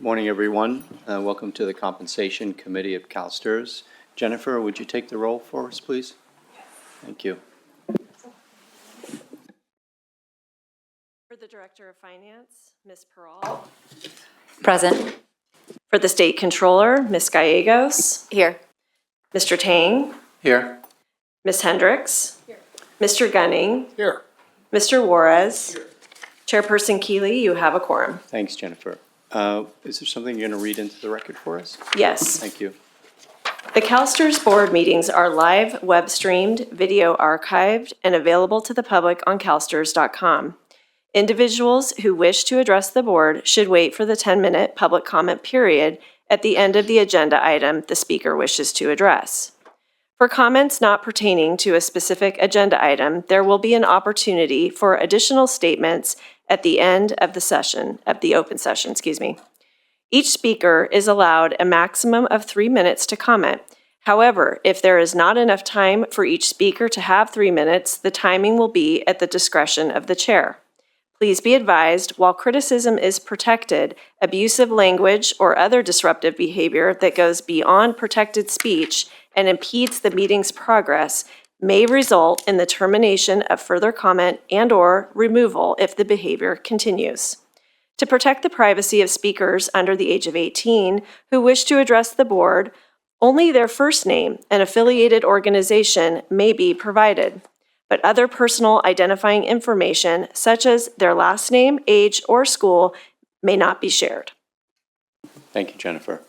Morning, everyone. Welcome to the Compensation Committee of CalSTRS. Jennifer, would you take the roll for us, please? Thank you. For the Director of Finance, Ms. Peral. Present. For the State Controller, Ms. Gallegos. Here. Mr. Tang. Here. Ms. Hendricks. Here. Mr. Gunning. Here. Mr. Juarez. Here. Chairperson Keeley, you have a quorum. Thanks, Jennifer. Is there something you're going to read into the record for us? Yes. Thank you. The CalSTRS board meetings are live, web streamed, video archived, and available to the public on calstrs.com. Individuals who wish to address the board should wait for the 10-minute public comment period at the end of the agenda item the speaker wishes to address. For comments not pertaining to a specific agenda item, there will be an opportunity for additional statements at the end of the open session. Each speaker is allowed a maximum of 3 minutes to comment. However, if there is not enough time for each speaker to have 3 minutes, the timing will be at the discretion of the chair. Please be advised, while criticism is protected, abusive language or other disruptive behavior that goes beyond protected speech and impedes the meeting's progress may result in the termination of further comment and/or removal if the behavior continues. To protect the privacy of speakers under the age of 18 who wish to address the board, only their first name and affiliated organization may be provided, but other personal identifying information, such as their last name, age, or school, may not be shared. Thank you, Jennifer.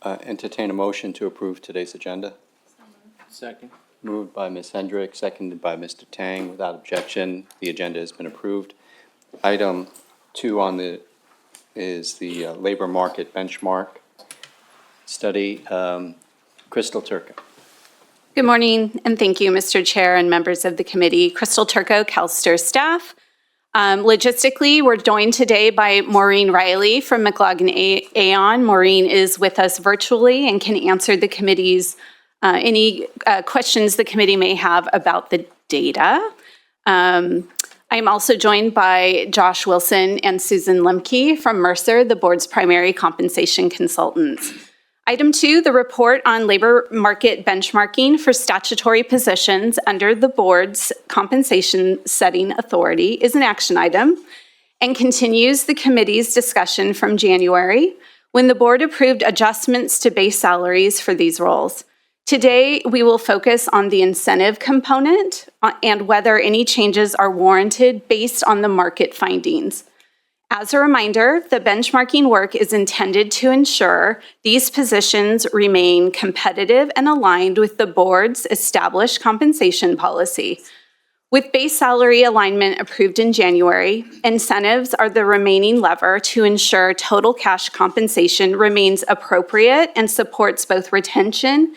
Entertain a motion to approve today's agenda. Second. Moved by Ms. Hendricks, seconded by Mr. Tang. Without objection, the agenda has been approved. Item 2 on is the labor market benchmark study. Crystal Turco. Good morning, and thank you, Mr. Chair and members of the committee. Crystal Turco, CalSTRS staff. Logistically, we're joined today by Maureen Riley from McLaughlin Aon. Maureen is with us virtually and can answer the committee's any questions the committee may have about the data. I'm also joined by Josh Wilson and Susan Lemke from Mercer, the board's primary compensation consultants. Item 2, the report on labor market benchmarking for statutory positions under the board's compensation setting authority is an action item and continues the committee's discussion from January when the board approved adjustments to base salaries for these roles. Today, we will focus on the incentive component and whether any changes are warranted based on the market findings. As a reminder, the benchmarking work is intended to ensure these positions remain competitive and aligned with the board's established compensation policy. With base salary alignment approved in January, incentives are the remaining lever to ensure total cash compensation remains appropriate and supports both retention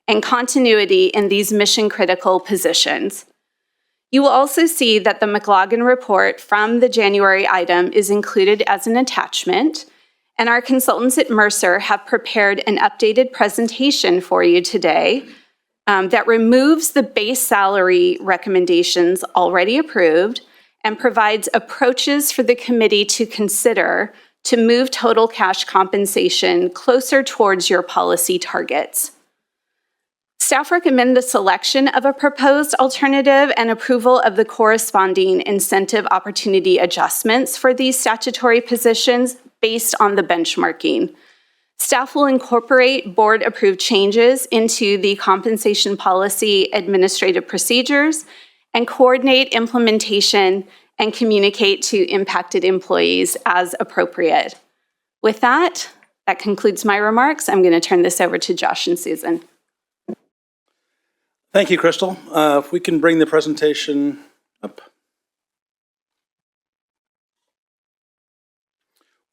and continuity in these mission-critical positions. You will also see that the McLaughlin report from the January item is included as an attachment, and our consultants at Mercer have prepared an updated presentation for you today that removes the base salary recommendations already approved and provides approaches for the committee to consider to move total cash compensation closer towards your policy targets. Staff recommend the selection of a proposed alternative and approval of the corresponding incentive opportunity adjustments for these statutory positions based on the benchmarking. Staff will incorporate board-approved changes into the compensation policy administrative procedures and coordinate implementation and communicate to impacted employees as appropriate. With that concludes my remarks. I'm going to turn this over to Josh and Susan. Thank you, Crystal. If we can bring the presentation up.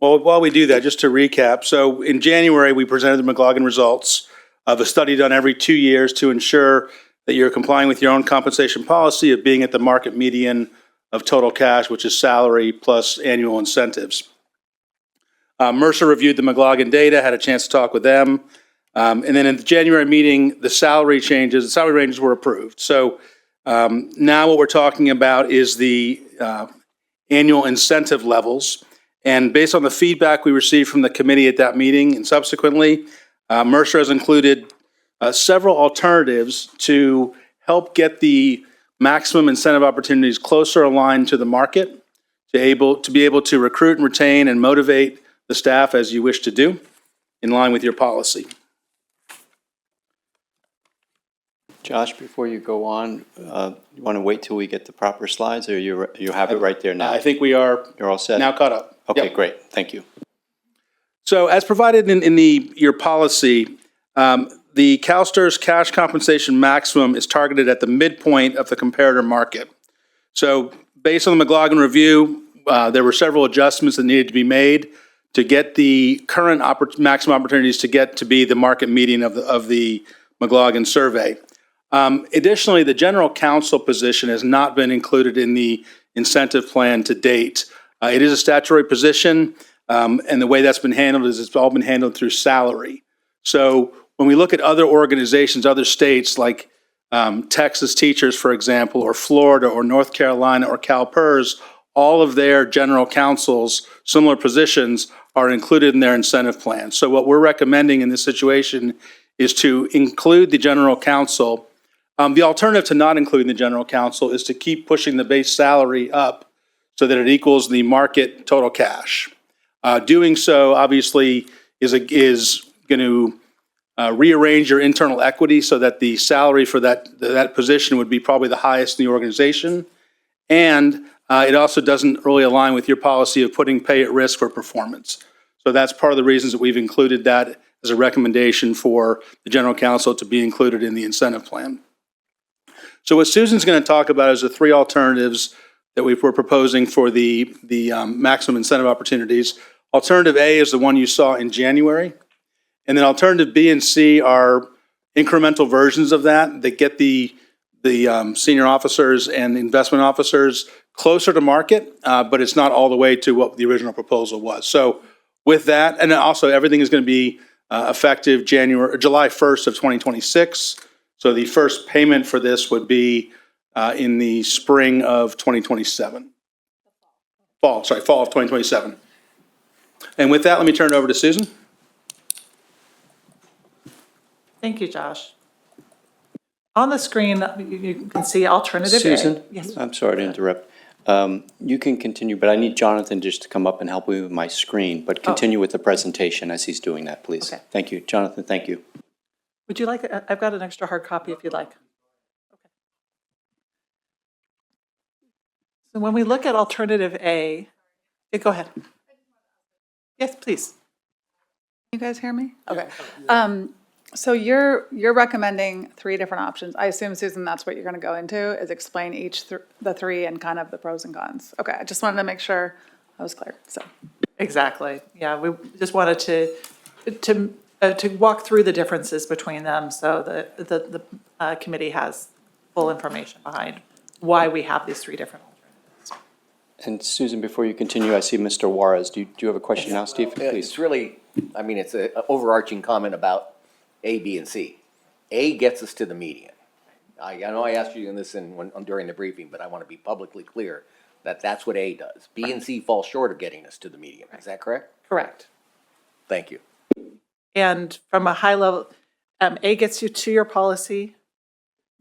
Well, while we do that, just to recap, so in January, we presented the McLaughlin results of a study done every 2 years to ensure that you're complying with your own compensation policy of being at the market median of total cash, which is salary plus annual incentives. Mercer reviewed the McLaughlin data, had a chance to talk with them. And then in the January meeting, the salary ranges were approved. So now what we're talking about is the annual incentive levels. And based on the feedback we received from the committee at that meeting and subsequently, Mercer has included several alternatives to help get the maximum incentive opportunities closer aligned to the market, to be able to recruit and retain and motivate the staff as you wish to do, in line with your policy. Josh, before you go on, you want to wait till we get the proper slides, or you have it right there now? I think we are You're all set? now caught up. Okay, Yep. great. Thank you. So as provided in your policy, the CalSTRS cash compensation maximum is targeted at the midpoint of the comparator market. So based on the McLaughlin review, there were several adjustments that needed to be made to get the current maximum opportunities to be the market median of the McLaughlin survey. Additionally, the general counsel position has not been included in the incentive plan to date. It is a statutory position, and the way that's been handled is it's all been handled through salary. So when we look at other organizations, other states like Texas teachers, for example, or Florida or North Carolina or CalPERS, all of their general counsels, similar positions, are included in their incentive plan. So what we're recommending in this situation is to include the general counsel. The alternative to not including the general counsel is to keep pushing the base salary up so that it equals the market total cash. Doing so, obviously, is going to rearrange your internal equity so that the salary for that position would be probably the highest in the organization. And it also doesn't really align with your policy of putting pay at risk for performance. So that's part of the reasons that we've included that as a recommendation for the general counsel to be included in the incentive plan. So what Susan's going to talk about is the three alternatives that we're proposing for the maximum incentive opportunities. Alternative A is the one you saw in January. And then alternative B and C are incremental versions of that get the senior officers and investment officers closer to market, but it's not all the way to what the original proposal was. So with that, and also everything is going to be effective July 1st of 2026. So the first payment for this would be in the spring of 2027. Fall of 2027. And with that, let me turn it over to Susan. Thank you, Josh. On the screen, you can see alternative A. Susan? Yes. I'm sorry to interrupt. You can continue, but I need Jonathan just to come up and help me with my screen, but continue with the presentation as he's doing that, please. Okay. Thank you. Jonathan, thank you. Would you like, I've got an extra hard copy if you'd like. Okay. So when we look at alternative A, go ahead. Yes, please. You guys hear me? Okay. So you're recommending three different options. I assume, Susan, that's what you're going to go into, is explain the three and kind of the pros and cons. Okay, I just wanted to make sure I was clear, so. Exactly. Yeah, we just wanted to walk through the differences between them so that the committee has full information behind why we have these three different alternatives. And Susan, before you continue, I see Mr. Juarez. Do you have a question now, Steve? Please. It's really, I mean, it's an overarching comment about A, B, and C. A gets us to the median. I know I asked you this during the briefing, but I want to be publicly clear that that's what A does. B and C fall short of getting us to the median. Is that correct? Correct. Thank you. And from a high level, A gets you to your policy.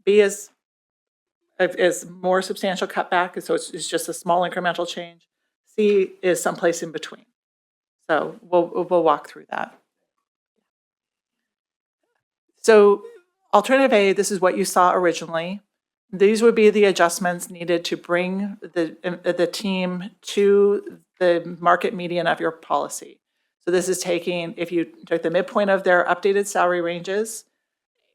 B is more substantial cutback, so it's just a small incremental change. C is someplace in between. So we'll walk through that. So alternative A, this is what you saw originally. These would be the adjustments needed to bring the team to the market median of your policy. So this is taking, if you took the midpoint of their updated salary ranges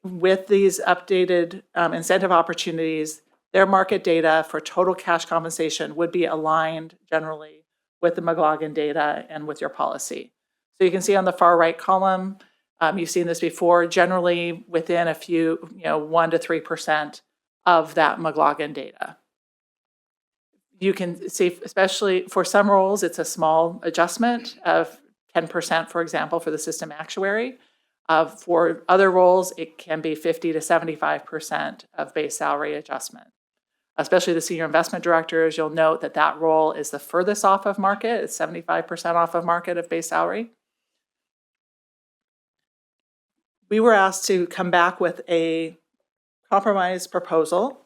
with these updated incentive opportunities, their market data for total cash compensation would be aligned generally with the McLaughlin data and with your policy. So you can see on the far right column, you've seen this before, generally within a few, 1 to 3% of that McLaughlin data. You can see, especially for some roles, it's a small adjustment of 10%, for example, for the system actuary. For other roles, it can be 50 to 75% of base salary adjustment. especially the senior investment directors. You'll note that that role is the furthest off of market. It's 75% off of market of base salary. We were asked to come back with a compromise proposal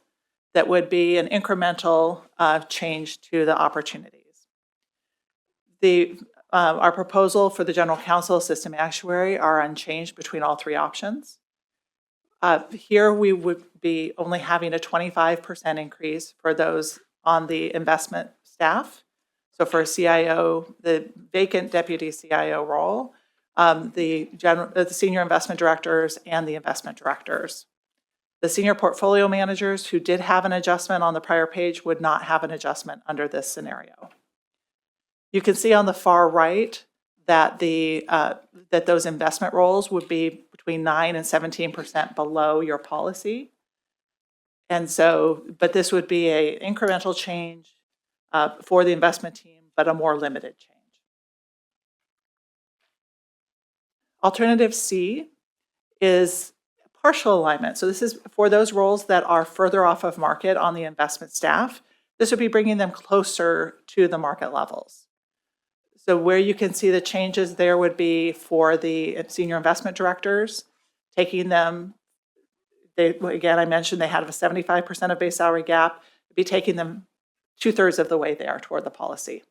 that would be an incremental change to the opportunities. Our proposal for the general counsel, system actuary are unchanged between all three options. Here we would be only having a 25% increase for those on the investment staff. So for a CIO, the vacant deputy CIO role, the senior investment directors and the investment directors. The senior portfolio managers who did have an adjustment on the prior page would not have an adjustment under this scenario. You can see on the far right that that those investment roles would be between 9 and 17% below your policy. And so, but this would be an incremental change for the investment team, but a more limited change. Alternative C is partial alignment. So this is for those roles that are further off of market on the investment staff. This would be bringing them closer to the market levels. So where you can see the changes there would be for the senior investment directors, taking them, again, I mentioned they had a 75% of base salary gap, be taking them 2/3 of the way there toward the policy.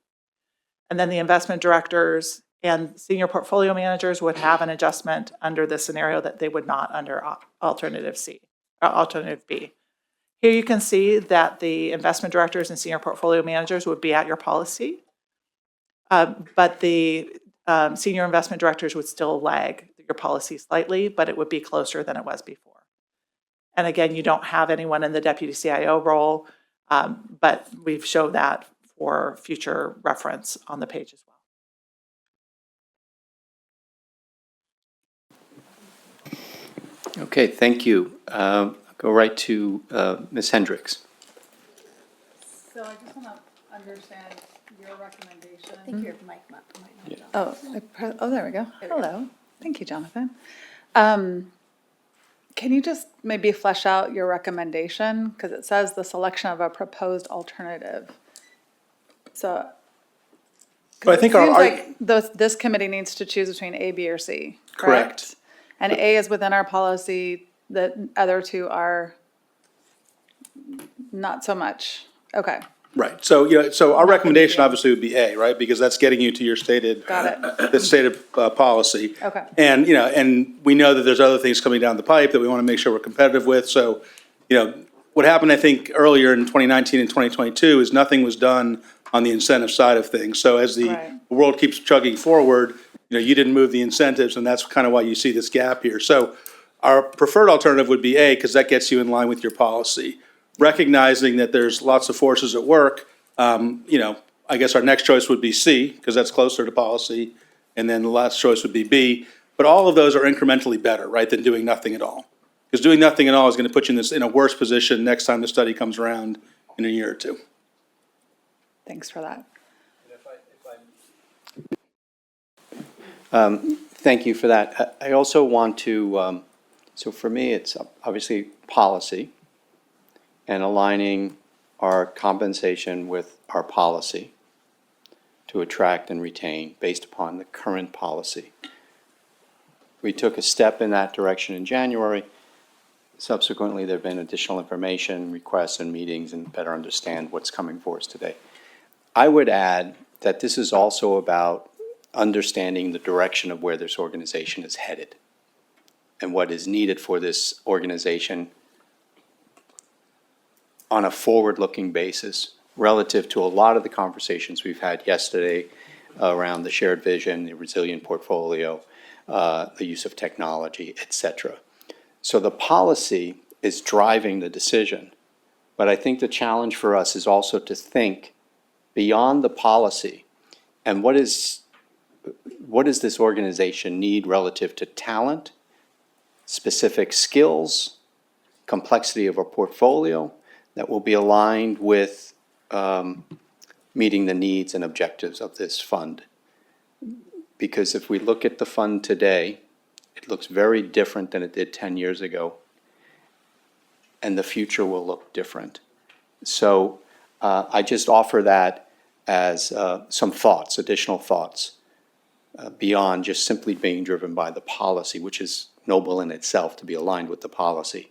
And then the investment directors and senior portfolio managers would have an adjustment under the scenario that they would not under alternative C, or alternative B. Here you can see that the investment directors and senior portfolio managers would be at your policy, but the senior investment directors would still lag your policy slightly, but it would be closer than it was before. And again, you don't have anyone in the deputy CIO role, but we've showed that for future reference on the page as well. Okay, thank you. I'll go right to Ms. Hendricks. So I just want to understand your recommendation. I think your mic might not. Oh, there we go. Hello. Thank you, Jonathan. Can you just maybe flesh out your recommendation? Because it says the selection of a proposed alternative. So But I think it seems like this committee needs to choose between A, B, or C, correct? And A is within our policy, the other two are not so much. Okay, Right, so, so our recommendation obviously would be A, right? Because that's getting you to your stated. got it. The stated policy. Okay. And, and we know that there's other things coming down the pipe that we want to make sure we're competitive with. So, what happened, I think, earlier in 2019 and 2022 is nothing was done on the incentive side of things. So as the Right. world keeps chugging forward, you didn't move the incentives, and that's kind of why you see this gap here. So our preferred alternative would be A, because that gets you in line with your policy. Recognizing that there's lots of forces at work, I guess our next choice would be C, because that's closer to policy, and then the last choice would be B. But all of those are incrementally better, right, than doing nothing at all. Because doing nothing at all is going to put you in a worse position next time the study comes around in a year or two. Thanks for that. Thank you for that. I also want to, so for me, it's obviously policy and aligning our compensation with our policy to attract and retain based upon the current policy. We took a step in that direction in January. Subsequently, there have been additional information, requests, and meetings, and better understand what's coming for us today. I would add that this is also about understanding the direction of where this organization is headed and what is needed for this organization on a forward-looking basis relative to a lot of the conversations we've had yesterday around the shared vision, the resilient portfolio, the use of technology, et cetera. So the policy is driving the decision, but I think the challenge for us is also to think beyond the policy and what does this organization need relative to talent, specific skills, complexity of a portfolio that will be aligned with meeting the needs and objectives of this fund. Because if we look at the fund today, it looks very different than it did 10 years ago, and the future will look different. So I just offer that as some thoughts, additional thoughts, beyond just simply being driven by the policy, which is noble in itself to be aligned with the policy.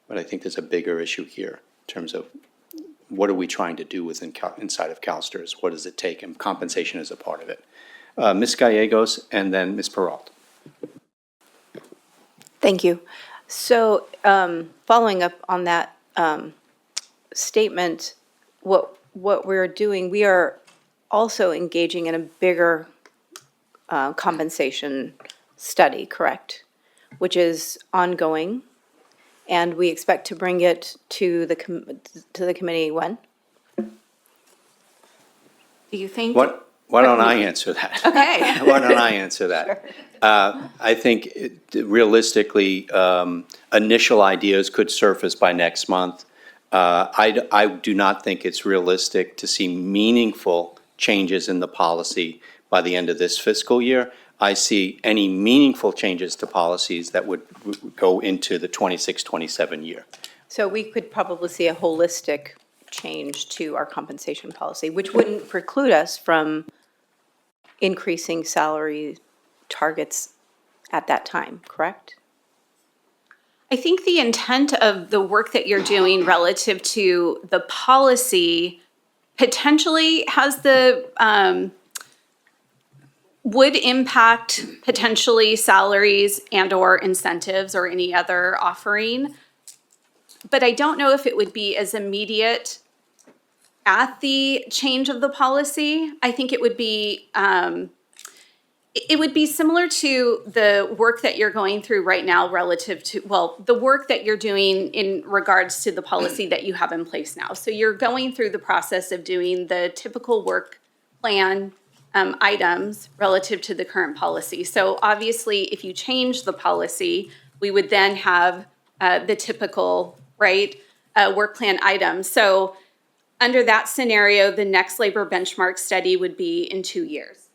But I think there's a bigger issue here in terms of what are we trying to do inside of CalSTRS? What does it take? And compensation is a part of it. Ms. Gallegos and then Ms. Peralta. Thank you. So, following up on that statement, what we're doing, we are also engaging in a bigger compensation study, correct? Which is ongoing, and we expect to bring it to the committee when? Do you think? Why don't I answer that? Okay. Why don't I answer that? I think realistically, initial ideas could surface by next month. I do not think it's realistic to see meaningful changes in the policy by the end of this fiscal year. I see any meaningful changes to policies that would go into the 26-27 year. So we could probably see a holistic change to our compensation policy, which wouldn't preclude us from increasing salary targets at that time, correct? I think the intent of the work that you're doing relative to the policy potentially has would impact potentially salaries and/or incentives or any other offering. But I don't know if it would be as immediate at the change of the policy. I think it would be similar to the work that you're going through right now relative to, well, the work that you're doing in regards to the policy that you have in place now. So you're going through the process of doing the typical work plan items relative to the current policy. So obviously, if you change the policy, we would then have the typical, right, work plan items. So under that scenario, the next labor benchmark study would be in 2 years.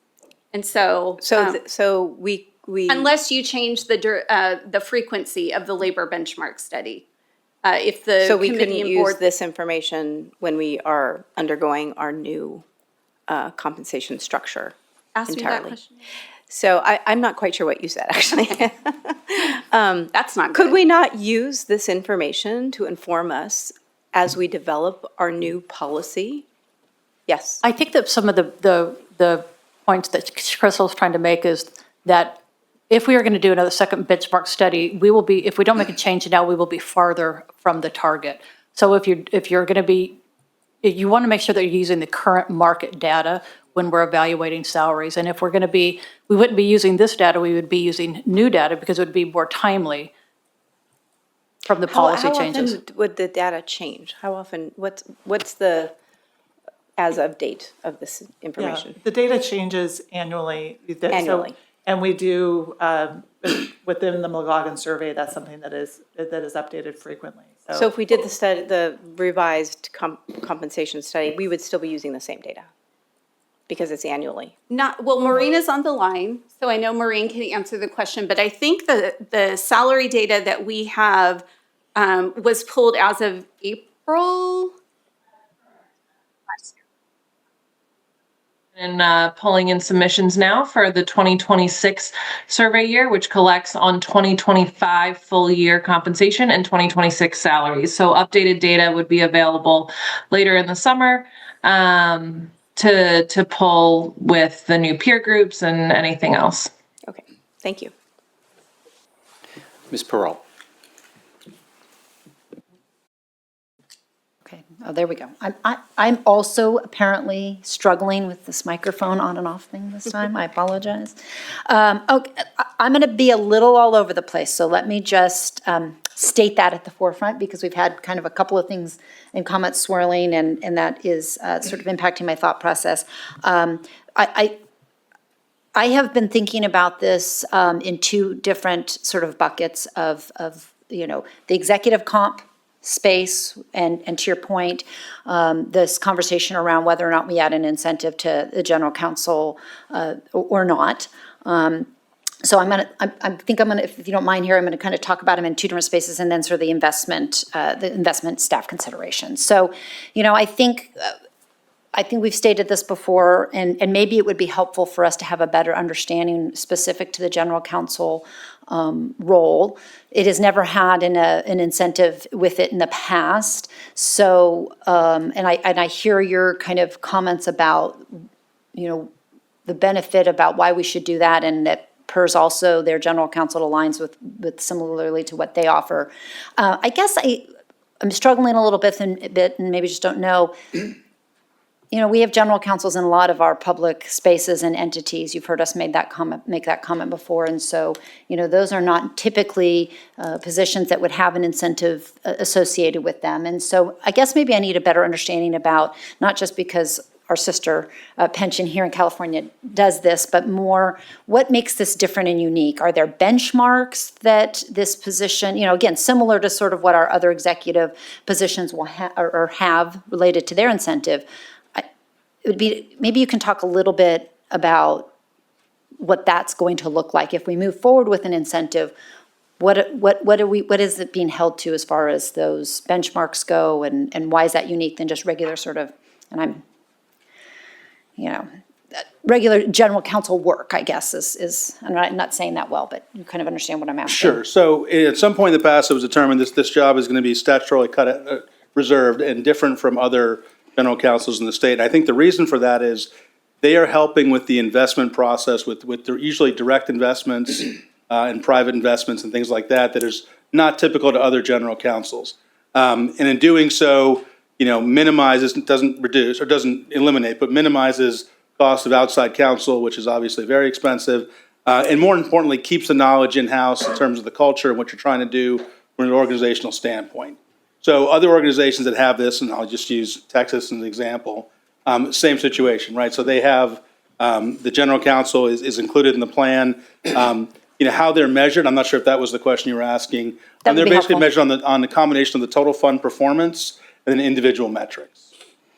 And so, So we unless you change the frequency of the labor benchmark study, if the so we committee couldn't and use board, this information when we are undergoing our new compensation structure ask me that entirely. question. So I'm not quite sure what you said, actually. That's not good. Could we not use this information to inform us as we develop our new policy? Yes. I think that some of the points that Crystal's trying to make is that if we are going to do another second benchmark study, we will be, if we don't make a change now, we will be farther from the target. So if you're going to be, you want to make sure that you're using the current market data when we're evaluating salaries. And if we're going to be, we wouldn't be using this data, we would be using new data because it would be more timely from the policy changes. How often would the data change? How often, what's the as of date of this information? Yeah, the data changes annually. Annually. And we do, within the McLaughlin survey, that's something that is updated frequently. So if we did the revised compensation study, we would still be using the same data because it's annually. Well, Maureen is on the line, so I know Maureen can answer the question, but I think the salary data that we have was pulled as of April. And pulling in submissions now for the 2026 survey year, which collects on 2025 full year compensation and 2026 salaries. So updated data would be available later in the summer to pull with the new peer groups and anything else. Okay, thank you. Ms. Peralta. Okay, oh, there we go. I'm also apparently struggling with this microphone on and off thing this time. I apologize. Okay, I'm going to be a little all over the place, so let me just state that at the forefront because we've had kind of a couple of things and comments swirling, and that is sort of impacting my thought process. I have been thinking about this in two different sort of buckets of the executive comp space, and to your point, this conversation around whether or not we add an incentive to the general counsel or not. So I think I'm gonna, if you don't mind here, I'm gonna kind of talk about them in two different spaces and then sort of the investment staff considerations. So, I think we've stated this before, and maybe it would be helpful for us to have a better understanding specific to the general counsel role. It has never had an incentive with it in the past. So, and I hear your kind of comments about, the benefit about why we should do that, and that PERS also, their general counsel aligns with similarly to what they offer. I guess I'm struggling a little bit and maybe just don't know. We have general counsels in a lot of our public spaces and entities. You've heard us make that comment before. And so, those are not typically positions that would have an incentive associated with them. And so I guess maybe I need a better understanding about, not just because our sister pension here in California does this, but more, what makes this different and unique? Are there benchmarks that this position, again, similar to sort of what our other executive positions will have related to their incentive? It would be, maybe you can talk a little bit about what that's going to look like if we move forward with an incentive. What is it being held to as far as those benchmarks go, and why is that unique than just regular sort of, and I'm, regular general counsel work, I guess, is I'm not saying that well, but you kind of understand what I'm asking. Sure. So at some point in the past, it was determined this job is going to be statutorily reserved and different from other general counsels in the state. And I think the reason for that is they are helping with the investment process with usually direct investments and private investments and things like that is not typical to other general counsels. And in doing so, minimizes, doesn't reduce or doesn't eliminate, but minimizes cost of outside counsel, which is obviously very expensive, and more importantly, keeps the knowledge in-house in terms of the culture and what you're trying to do from an organizational standpoint. So other organizations that have this, and I'll just use Texas as an example, same situation, right? So they have, the general counsel is included in the plan. How they're measured, I'm not sure if that was the question you were asking. That would they're be basically helpful. measured on the combination of the total fund performance and then individual metrics,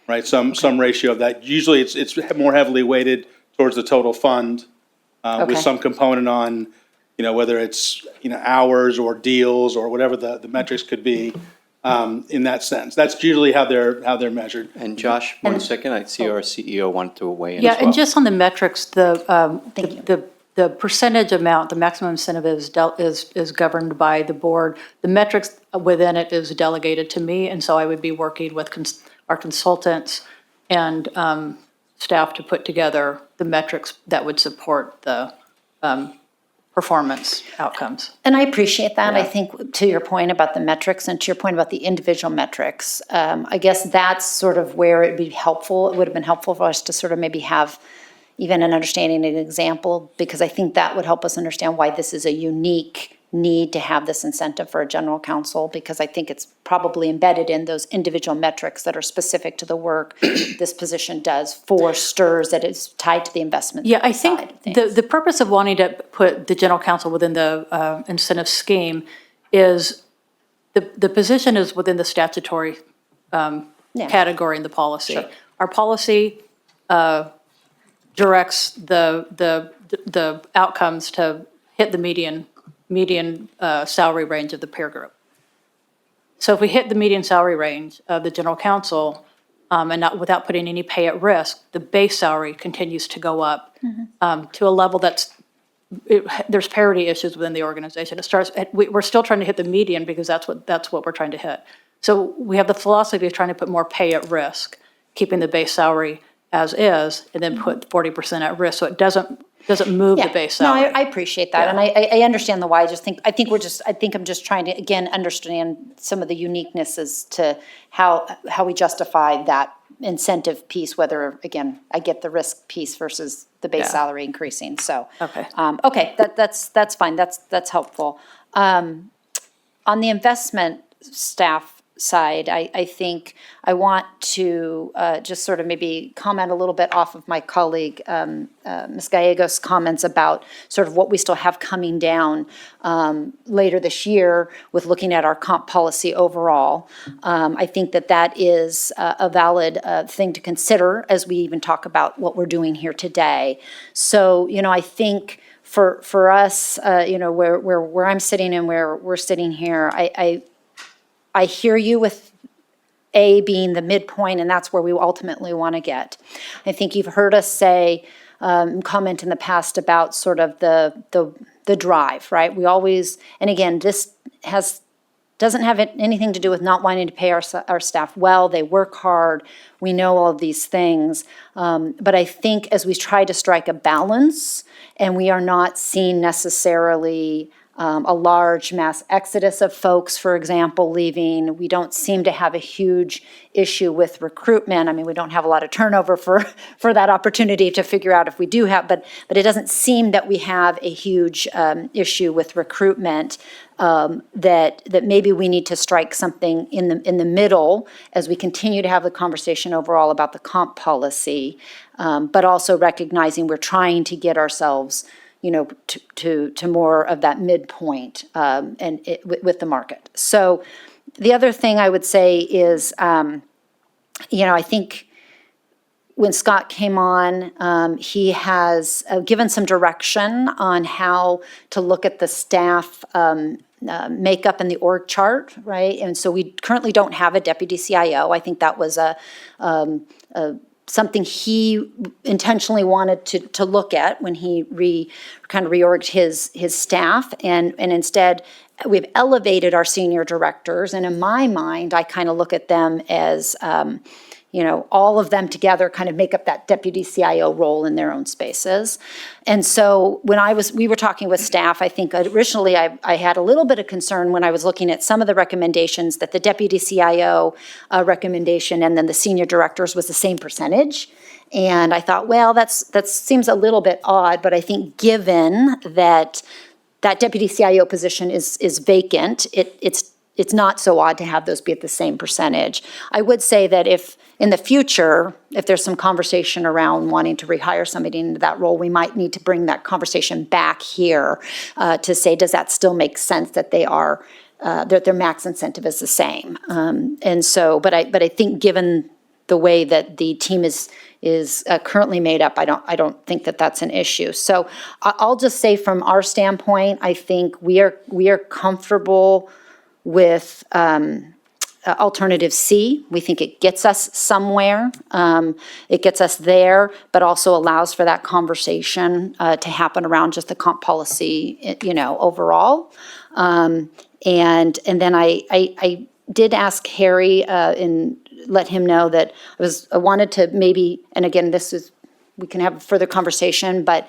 right? Some ratio of that. Usually it's more heavily weighted towards the total fund with some component on, whether it's, hours or deals or whatever the metrics could be. In that sense, that's usually how they're measured. And Josh, one second, I see our CEO wanted to weigh in Yeah, as well. and just on the metrics, Thank you. the percentage amount, the maximum incentive is governed by the board. The metrics within it is delegated to me, and so I would be working with our consultants and staff to put together the metrics that would support the performance outcomes. And I appreciate that. I think to your point about the metrics and to your point about the individual metrics, I guess that's sort of where it'd be helpful. It would have been helpful for us to sort of maybe have even an understanding, an example, because I think that would help us understand why this is a unique need to have this incentive for a general counsel, because I think it's probably embedded in those individual metrics that are specific to the work this position does for STRS that is tied to the investment Yeah, I side of think things. the purpose of wanting to put the general counsel within the incentive scheme is the position is within the statutory category in the policy. Sure. Our policy directs the outcomes to hit the median salary range of the peer group. So if we hit the median salary range of the general counsel, and not without putting any pay at risk, the base salary continues to go up to a level there's parity issues within the organization. We're still trying to hit the median because that's what we're trying to hit. So we have the philosophy of trying to put more pay at risk, keeping the base salary as is, and then put 40% at risk, so it doesn't move the base salary. No, I appreciate that, and I understand the why. I think I'm just trying to, again, understand some of the uniqueness as to how we justify that incentive piece, whether, again, I get the risk piece versus the base salary increasing, so. Okay. Okay, that's fine, that's helpful. On the investment staff side, I think I want to just sort of maybe comment a little bit off of my colleague, Ms. Gallegos' comments about sort of what we still have coming down later this year with looking at our comp policy overall. I think that is a valid thing to consider as we even talk about what we're doing here today. So, I think for us, where I'm sitting and where we're sitting here, I hear you with A being the midpoint, and that's where we ultimately want to get. I think you've heard us say, comment in the past about sort of the drive, right? We always, and again, this doesn't have anything to do with not wanting to pay our staff well. They work hard. We know all of these things. But I think as we try to strike a balance, and we are not seeing necessarily a large mass exodus of folks, for example, leaving. We don't seem to have a huge issue with recruitment. I mean, we don't have a lot of turnover for that opportunity to figure out if we do have, but it doesn't seem that we have a huge issue with recruitment. That maybe we need to strike something in the middle as we continue to have the conversation overall about the comp policy, but also recognizing we're trying to get ourselves, to more of that midpoint with the market. So the other thing I would say is, I think when Scott came on, he has given some direction on how to look at the staff makeup in the org chart, right? And so we currently don't have a deputy CIO. I think that was something he intentionally wanted to look at when he kind of reorged his staff, and instead we've elevated our senior directors, and in my mind I kind of look at them as all of them together kind of make up that deputy CIO role in their own spaces. And so when we were talking with staff, I think originally I had a little bit of concern when I was looking at some of the recommendations that the deputy CIO recommendation and then the senior directors was the same percentage. And I thought, well, that seems a little bit odd, but I think given that deputy CIO position is vacant, it's not so odd to have those be at the same percentage. I would say that if in the future, if there's some conversation around wanting to rehire somebody into that role, we might need to bring that conversation back here to say, does that still make sense that that their max incentive is the same? And so, but I think given the way that the team is currently made up, I don't think that that's an issue. So I'll just say from our standpoint, I think we are comfortable with alternative C. We think it gets us somewhere. It gets us there, but also allows for that conversation to happen around just the comp policy, overall. And then I did ask Harry and let him know that I wanted to maybe, and again, we can have a further conversation, but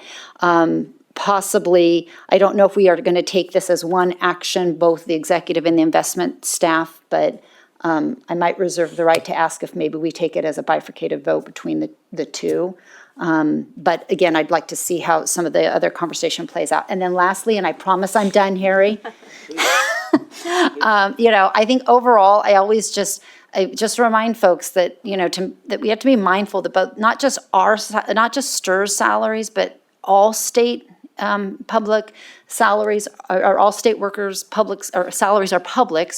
possibly, I don't know if we are going to take this as one action, both the executive and the investment staff, but I might reserve the right to ask if maybe we take it as a bifurcated vote between the two. But again, I'd like to see how some of the other conversation plays out. And then lastly, and I promise I'm done, Harry, I think overall, I just remind folks that, that we have to be mindful about not just STRS salaries, but all state public salaries, or all state workers' salaries are public,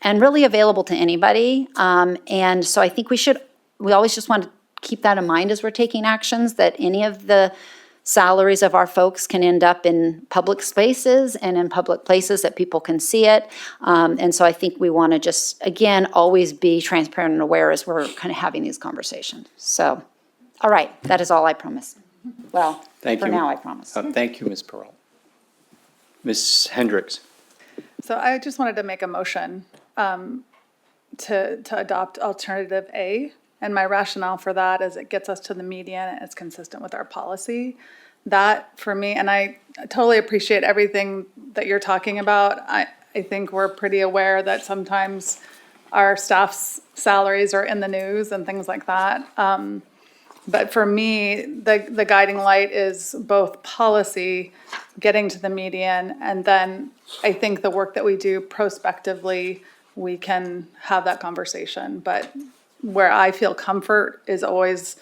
and really available to anybody. And so I think we always just want to keep that in mind as we're taking actions, that any of the salaries of our folks can end up in public spaces and in public places that people can see it. And so I think we want to just, again, always be transparent and aware as we're kind of having these conversations. So, all right, that is all I promise. Well, Thank for you. now, I promise. Thank you, Ms. Pearl. Ms. Hendricks. So I just wanted to make a motion to adopt alternative A. And my rationale for that is it gets us to the median and it's consistent with our policy. That, for me, and I totally appreciate everything that you're talking about. I think we're pretty aware that sometimes our staff's salaries are in the news and things like that. But for me, the guiding light is both policy, getting to the median, and then I think the work that we do prospectively, we can have that conversation. But where I feel comfort is always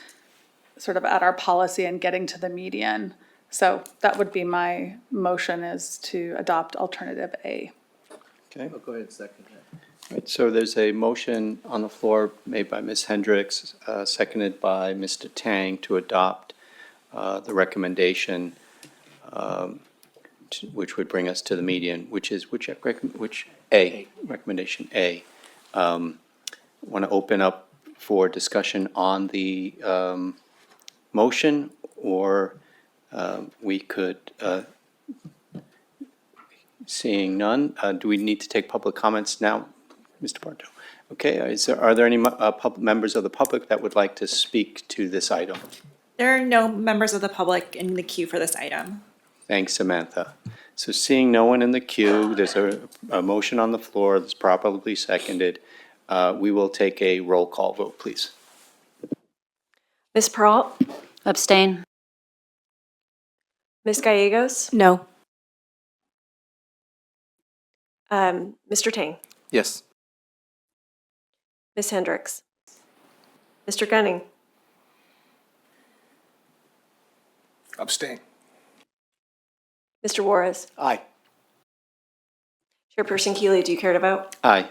sort of at our policy and getting to the median. So that would be my motion, is to adopt alternative A. Okay. Go ahead and second that. Right, so there's a motion on the floor made by Ms. Hendricks, seconded by Mr. Tang to adopt the recommendation which would bring us to the median, which is, which A, recommendation A. Want to open up for discussion on the motion, or we could, seeing none, do we need to take public comments now, Mr. Bartow? Okay, are there any members of the public that would like to speak to this item? There are no members of the public in the queue for this item. Thanks, Samantha. So seeing no one in the queue, there's a motion on the floor that's properly seconded. We will take a roll call vote, please. Ms. Peralt? Abstain. Ms. Gallegos? No. Mr. Tang? Yes. Ms. Hendricks? Mr. Gunning? Abstain. Mr. Juarez? Aye. Chairperson Keeley, do you care to vote? Aye.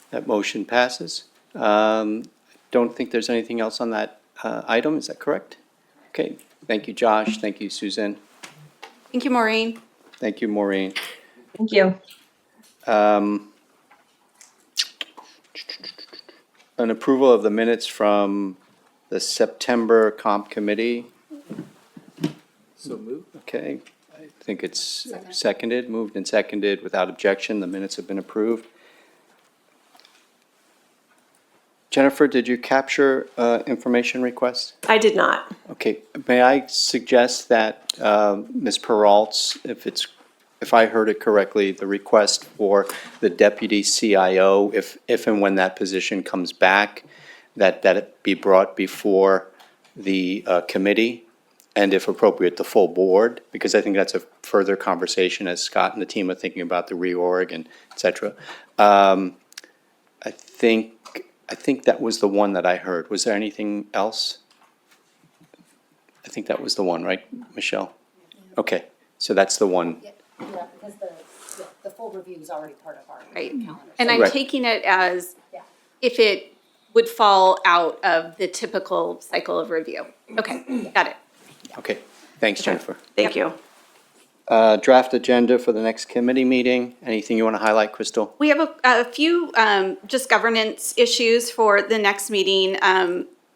That motion passes. Don't think there's anything else on that item, is that correct? Okay, thank you, Josh, thank you, Susan, Thank you, Maureen. thank you, Maureen. Thank you. An approval of the minutes from the September Comp Committee. So moved. Okay, I think it's seconded, moved and seconded without objection. The minutes have been approved. Jennifer, did you capture information requests? I did not. Okay, may I suggest that Ms. Peralt's, if I heard it correctly, the request for the deputy CIO, if and when that position comes back, that it be brought before the committee, and if appropriate, the full board, because I think that's a further conversation as Scott and the team are thinking about the reorg and et cetera. I think that was the one that I heard. Was there anything else? I think that was the one, right, Michelle? Okay, so that's the one. Yeah, because the full review is already part of our Right. calendar. And I'm Right. taking it as Yeah. if it would fall out of the typical cycle of review. Okay, got it. Okay, thanks, Jennifer. Thank you. Draft agenda for the next committee meeting. Anything you want to highlight, Crystal? We have a few just governance issues for the next meeting,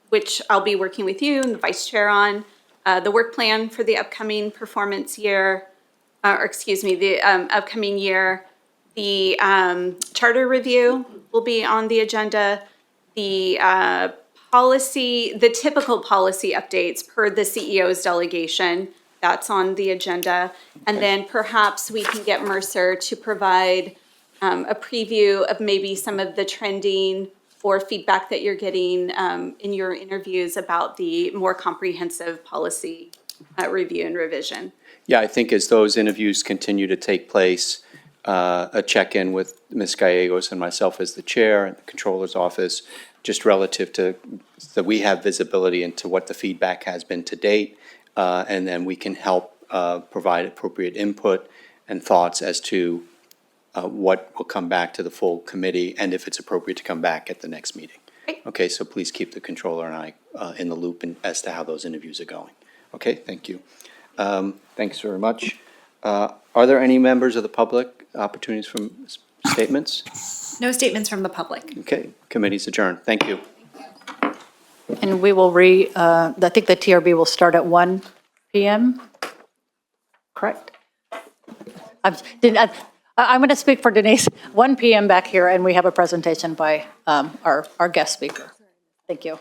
which I'll be working with you and the vice chair on. The work plan for the upcoming performance year, the upcoming year. The charter review will be on the agenda. The typical policy updates per the CEO's delegation, that's on the agenda. And then perhaps we can get Mercer to provide a preview of maybe some of the trending or feedback that you're getting in your interviews about the more comprehensive policy review and revision. Yeah, I think as those interviews continue to take place, a check-in with Ms. Gallegos and myself as the chair and the controller's office, just relative to, that we have visibility into what the feedback has been to date, and then we can help provide appropriate input and thoughts as to what will come back to the full committee and if it's appropriate to come back at the next meeting. Great. Okay, so please keep the controller and I in the loop as to how those interviews are going. Okay, thank you. Thanks very much. Are there any members of the public, opportunities from statements? No statements from the public. Okay, committee's adjourned. Thank you. And we will I think the TRB will start at 1 PM, correct? I'm going to speak for Denise. 1 PM back here, and we have a presentation by our guest speaker. Thank you.